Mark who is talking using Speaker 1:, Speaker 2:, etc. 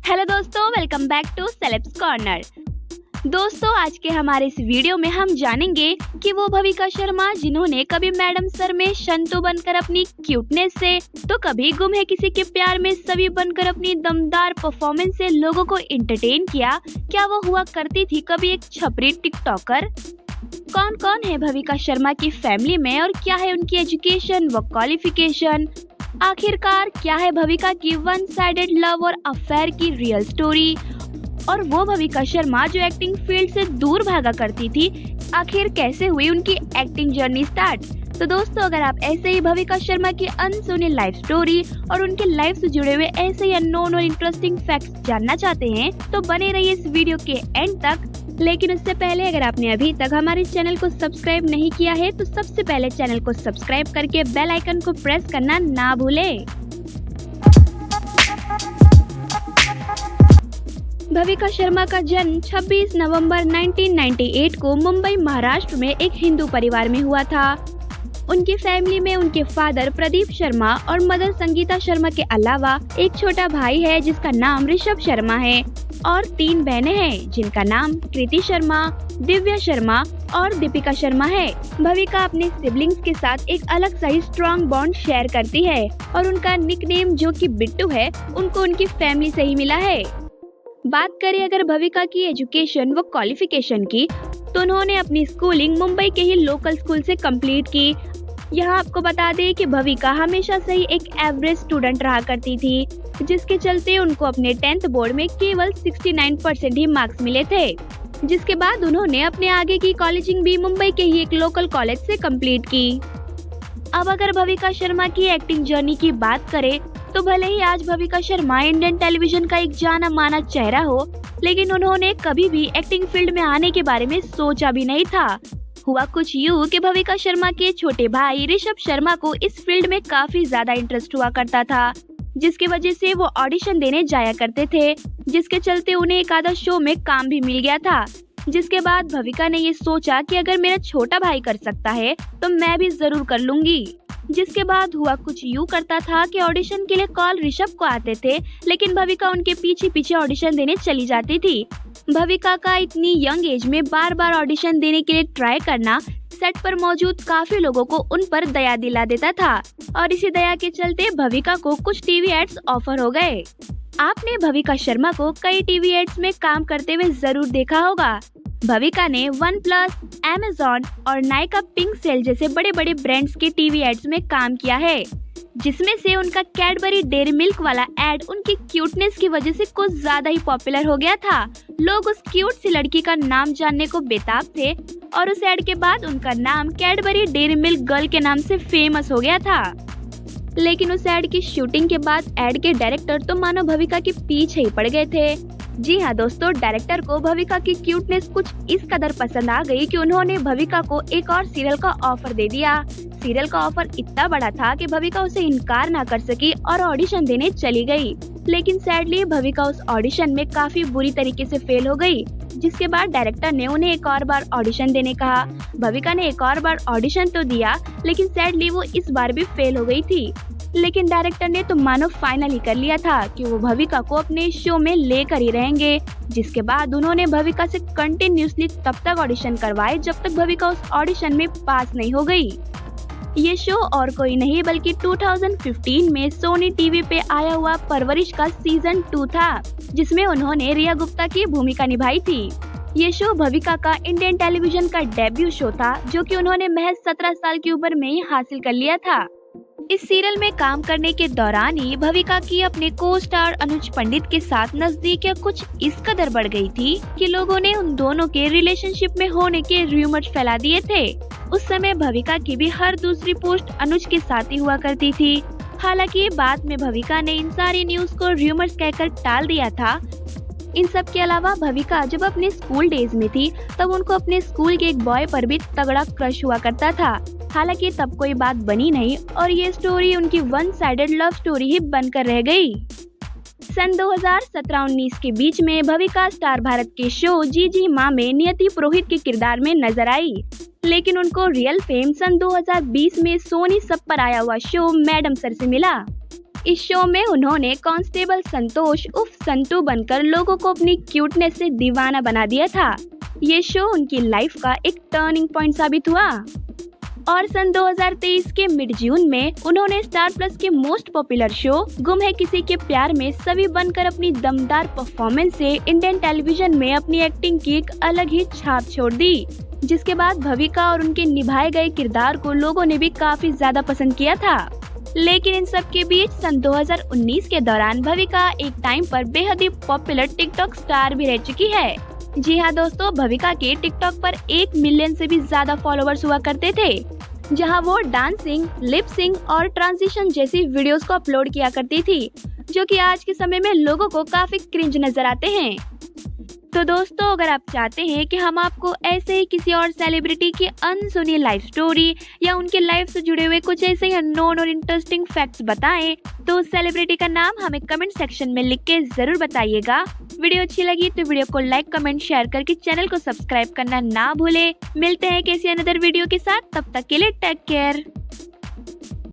Speaker 1: Hello दोस्तों, welcome back to celebs corner. दोस्तों, आज के हमारे इस वीडियो में हम जानेंगे कि वो भविका शर्मा जिन्होंने कभी मैडम सर में शंतु बनकर अपनी क्यूटनेस से तो कभी गुम है किसी के प्यार में सभी बनकर अपनी दमदार परफॉर्मेंस से लोगों को एंटरटेन किया, क्या वो हुआ करती थी कभी एक छपरी टिकटॉकर? कौन कौन है भविका शर्मा की फैमिली में और क्या है उनकी एजुकेशन व क्वालिफिकेशन? आखिरकार क्या है भविका की वन साइडेड लव और अफेयर की रियल स्टोरी? और वो भविका शर्मा जो एक्टिंग फील्ड से दूर भागा करती थी, आखिर कैसे हुई उनकी एक्टिंग जर्नी स्टार्ट? तो दोस्तों, अगर आप ऐसे ही भविका शर्मा की अनसुनी लाइफ स्टोरी और उनके लाइफ से जुड़े हुए ऐसे ही अननोन और इंटरेस्टिंग फैक्ट्स जानना चाहते हैं तो बने रहिए इस वीडियो के एंड तक। लेकिन उससे पहले अगर आपने अभी तक हमारे चैनल को सब्सक्राइब नहीं किया है तो सबसे पहले चैनल को सब्सक्राइब करके बेल आइकन को प्रेस करना ना भूलें। भविका शर्मा का जन्म 26 नवंबर 1998 को मुंबई महाराष्ट्र में एक हिंदू परिवार में हुआ था। उनकी फैमिली में उनके फादर प्रदीप शर्मा और मदर संगीता शर्मा के अलावा एक छोटा भाई है जिसका नाम ऋषभ शर्मा है और 3 बहनें हैं जिनका नाम कृति शर्मा, दिव्या शर्मा और दीपिका शर्मा है। भविका अपने सिबलिंग्स के साथ एक अलग सा ही स्ट्रॉन्ग बॉन्ड शेयर करती है और उनका निकनेम जो कि बिट्टू है उनको उनकी फैमिली से ही मिला है। बात करें अगर भविका की एजुकेशन व क्वालिफिकेशन की तो उन्होंने अपनी स्कूलिंग मुंबई के ही लोकल स्कूल से कंप्लीट की। यहाँ आपको बता दें कि भविका हमेशा से ही एक एवरेज स्टूडेंट रहा करती थी, जिसके चलते उनको अपने 10th बोर्ड में केवल 69% ही मार्क्स मिले थे। जिसके बाद उन्होंने अपने आगे की कॉलेजिंग भी मुंबई के ही एक लोकल कॉलेज से कंप्लीट की। अब अगर भविका शर्मा की एक्टिंग जर्नी की बात करें तो भले ही आज भविका शर्मा इंडियन टेलीविजन का एक जाना माना चेहरा हो, लेकिन उन्होंने कभी भी एक्टिंग फील्ड में आने के बारे में सोचा भी नहीं था। हुआ कुछ यूँ कि भविका शर्मा के छोटे भाई ऋषभ शर्मा को इस फील्ड में काफी ज्यादा इंटरेस्ट हुआ करता था, जिसकी वजह से वो ऑडिशन देने जाया करते थे, जिसके चलते उन्हें एक आधा शो में काम भी मिल गया था। जिसके बाद भविका ने ये सोचा कि अगर मेरा छोटा भाई कर सकता है तो मैं भी जरूर कर लूंगी। जिसके बाद हुआ कुछ यूँ करता था कि ऑडिशन के लिए कॉल ऋषभ को आते थे, लेकिन भविका उनके पीछे पीछे ऑडिशन देने चली जाती थी। भविका का इतनी यंग एज में बार बार ऑडिशन देने के लिए ट्राई करना सेट पर मौजूद काफी लोगों को उन पर दया दिला देता था और इसी दया के चलते भविका को कुछ टीवी एड्स ऑफर हो गए। आपने भविका शर्मा को कई टीवी एड्स में काम करते हुए जरूर देखा होगा। भविका ने OnePlus, Amazon और नायका पिंक सेल जैसे बड़े बड़े ब्रांड्स के टीवी एड्स में काम किया है, जिसमें से उनका कैडबरी डेयरी मिल्क वाला एड उनकी क्यूटनेस की वजह से कुछ ज्यादा ही पॉपुलर हो गया था। लोग उस क्यूट सी लड़की का नाम जानने को बेताब थे और उस एड के बाद उनका नाम कैडबरी डेयरी मिल्क गर्ल के नाम से फेमस हो गया था। लेकिन उस एड की शूटिंग के बाद एड के डायरेक्टर तो मानो भविका के पीछे ही पड़ गए थे। जी हाँ दोस्तों, डायरेक्टर को भविका की क्यूटनेस कुछ इस कदर पसंद आ गई कि उन्होंने भविका को एक और सीरियल का ऑफर दे दिया। सीरियल का ऑफर इतना बड़ा था कि भविका उसे इनकार ना कर सकी और ऑडिशन देने चली गई। लेकिन सैडली भविका उस ऑडिशन में काफी बुरी तरीके से फेल हो गई, जिसके बाद डायरेक्टर ने उन्हें एक और बार ऑडिशन देने कहा। भविका ने एक और बार ऑडिशन तो दिया, लेकिन सैडली वो इस बार भी फेल हो गई थी। लेकिन डायरेक्टर ने तो मानो फाइनल ही कर लिया था कि वो भविका को अपने शो में लेकर ही रहेंगे। जिसके बाद उन्होंने भविका से कंटिन्यूसली तब तक ऑडिशन करवाए जब तक भविका उस ऑडिशन में पास नहीं हो गई। ये शो और कोई नहीं बल्कि 2015 में सोनी टीवी पे आया हुआ परवरिश का सीजन 2 था, जिसमें उन्होंने रिया गुप्ता की भूमिका निभाई थी। ये शो भविका का इंडियन टेलीविजन का डेब्यू शो था, जो कि उन्होंने महज 17 साल की उम्र में ही हासिल कर लिया था। इस सीरियल में काम करने के दौरान ही भविका की अपने को स्टार अनुज पंडित के साथ नजदीकियां कुछ इस कदर बढ़ गई थी कि लोगों ने उन दोनों के रिलेशनशिप में होने के रूमर्स फैला दिए थे। उस समय भविका की भी हर दूसरी पोस्ट अनुज के साथ ही हुआ करती थी। हालांकि बाद में भविका ने इन सारी न्यूज को रूमर्स कहकर टाल दिया था। इन सब के अलावा भविका जब अपने स्कूल डेज में थी तब उनको अपने स्कूल के एक बॉय पर भी तगड़ा क्रश हुआ करता था। हालांकि तब कोई बात बनी नहीं और ये स्टोरी उनकी वन साइडेड लव स्टोरी ही बनकर रह गई। सन 2017-19 के बीच में भविका स्टार भारत के शो जी जी माँ में नियति पुरोहित के किरदार में नजर आई, लेकिन उनको रियल फेम सन 2020 में सोनी सब पर आया हुआ शो मैडम सर से मिला। इस शो में उन्होंने कांस्टेबल संतोष उर्फ संतू बनकर लोगों को अपनी क्यूटनेस से दीवाना बना दिया था। ये शो उनकी लाइफ का एक टर्निंग पॉइंट साबित हुआ और सन 2023 के मिड जून में उन्होंने स्टार प्लस के मोस्ट पॉपुलर शो गुम है किसी के प्यार में सभी बनकर अपनी दमदार परफॉर्मेंस से इंडियन टेलीविजन में अपनी एक्टिंग की एक अलग ही छाप छोड़ दी, जिसके बाद भविका और उनके निभाए गए किरदार को लोगों ने भी काफी ज्यादा पसंद किया था। लेकिन इन सब के बीच सन 2019 के दौरान भविका एक टाइम पर बेहद ही पॉपुलर टिकटॉक स्टार भी रह चुकी है। जी हाँ दोस्तों, भविका के टिकटॉक पर 1 मिलियन से भी ज्यादा फॉलोअर्स हुआ करते थे, जहां वो डांसिंग, लिप सिंग और ट्रांजिशन जैसी वीडियोस को अपलोड किया करती थी, जो कि आज के समय में लोगों को काफी क्रिंज नजर आते हैं। तो दोस्तों, अगर आप चाहते हैं कि हम आपको ऐसे ही किसी और सेलिब्रिटी की अनसुनी लाइफ स्टोरी या उनके लाइफ से जुड़े हुए कुछ ऐसे ही अननोन और इंटरेस्टिंग फैक्ट्स बताएं, तो उस सेलिब्रिटी का नाम हमें कमेंट सेक्शन में लिख के जरूर बताइएगा। वीडियो अच्छी लगी तो वीडियो को लाइक, कमेंट, शेयर करके चैनल को सब्सक्राइब करना ना भूले। मिलते हैं किसी अनदर वीडियो के साथ, तब तक के लिए टेक केयर।